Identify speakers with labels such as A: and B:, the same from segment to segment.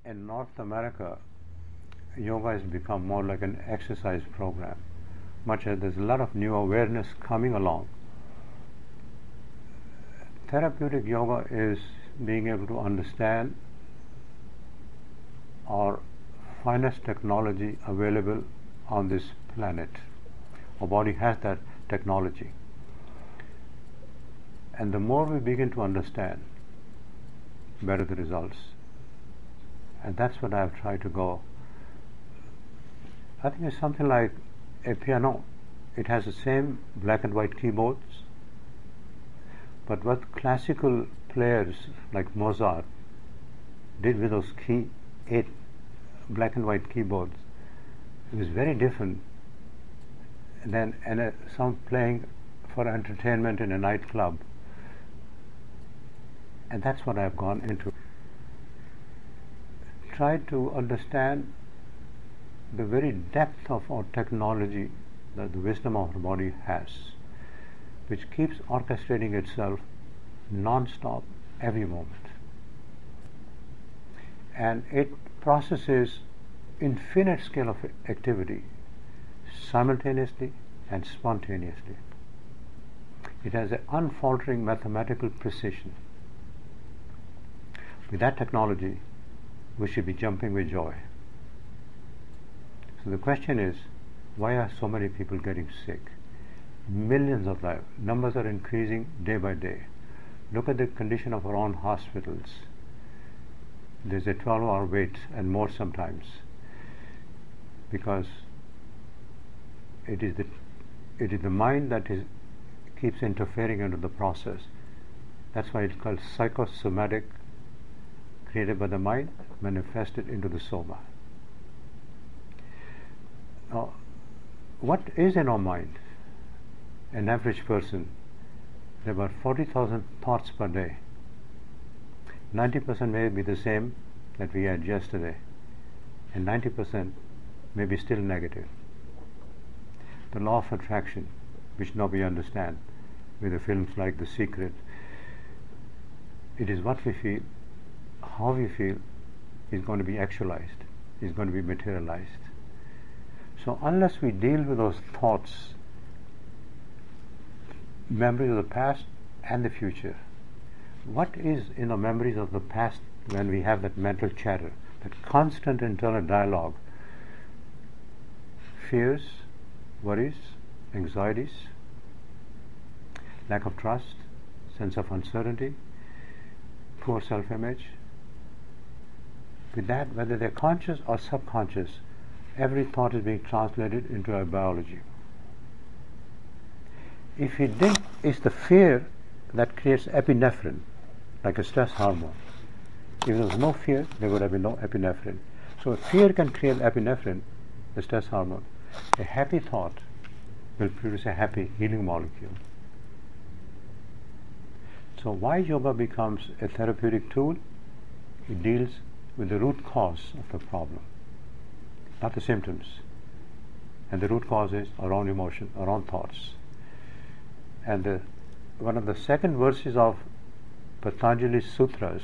A: in North America, yoga has become more like an exercise program, much as there's a lot of new awareness coming along. Therapeutic yoga is being able to understand our finest technology available on this planet. Our body has that technology. And the more we begin to understand, better the results. And that's what I've tried to go. I think it's something like a piano. It has the same black and white keyboards, but what classical players like Mozart did with those 8 black and white keyboards, it was very different than some playing for entertainment in a nightclub. And that's what I've gone into. Try to understand the very depth of our technology that the wisdom of our body has, which keeps orchestrating itself non-stop every moment. And it processes infinite scale of activity simultaneously and spontaneously. It has an unfaltering mathematical precision. With that technology, we should be jumping with joy. So the question is, why are so many people getting sick? Millions of lives. Numbers are increasing day by day. Look at the condition of our own hospitals. There's a 12-hour wait and more sometimes, because it is the mind that keeps interfering into the process. That's why it's called psychosomatic, created by the mind, manifested into the soma. Now, what is in our mind? An average person, there are about 40,000 thoughts per day. 90% may be the same that we had yesterday, and 90% may be still negative. The law of attraction, which nobody understands, with the films like The Secret, it is what we feel, how we feel, is going to be actualized, is going to be materialized. So unless we deal with those thoughts, memories of the past and the future, what is in the memories of the past when we have that mental chatter, that constant internal dialogue? Fears, worries, anxieties, lack of trust, sense of uncertainty, poor self-image. With that, whether they're conscious or subconscious, every thought is being translated into our biology. If we think it's the fear that creates epinephrine, like a stress hormone. If there was no fear, there would have been no epinephrine. So fear can create epinephrine, the stress hormone. A happy thought will produce a happy healing molecule. So why yoga becomes a therapeutic tool? It deals with the root cause of the problem, not the symptoms. And the root cause is our own emotion, our own thoughts. And one of the second verses of Patanjali's sutras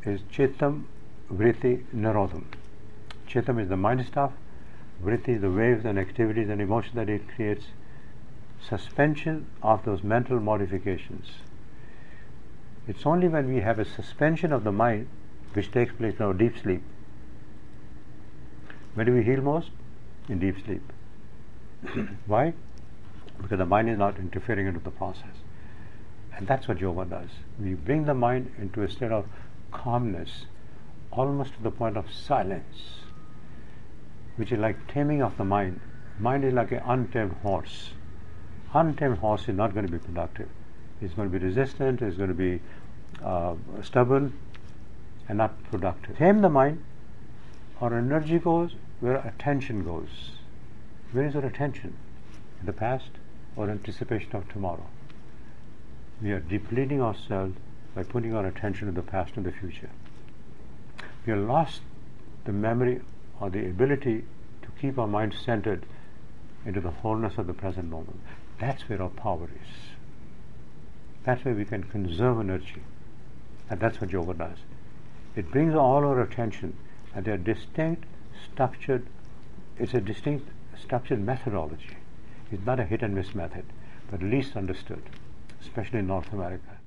A: is Chittam Vritti Nirodham. Chittam is the mind stuff, Vritti is the waves and activities and emotions that it creates. Suspension of those mental modifications. It's only when we have a suspension of the mind, which takes place in our deep sleep. When do we heal most? In deep sleep. Why? Because the mind is not interfering into the process. And that's what yoga does. We bring the mind into a state of calmness, almost to the point of silence, which is like taming of the mind. Mind is like an untamed horse. Untamed horse is not going to be productive. It's going to be resistant, it's going to be stubborn, and not productive. Tame the mind, our energy goes where attention goes. Where is our attention? In the past or anticipation of tomorrow? We are depleting ourselves by putting our attention to the past and the future. We have lost the memory or the ability to keep our mind centered into the wholeness of the present moment. That's where our power is. That's where we can conserve energy. And that's what yoga does. It brings all our attention, and they're distinct, structured. It's a distinct, structured methodology. It's not a hit and miss method, but least understood, especially in North America.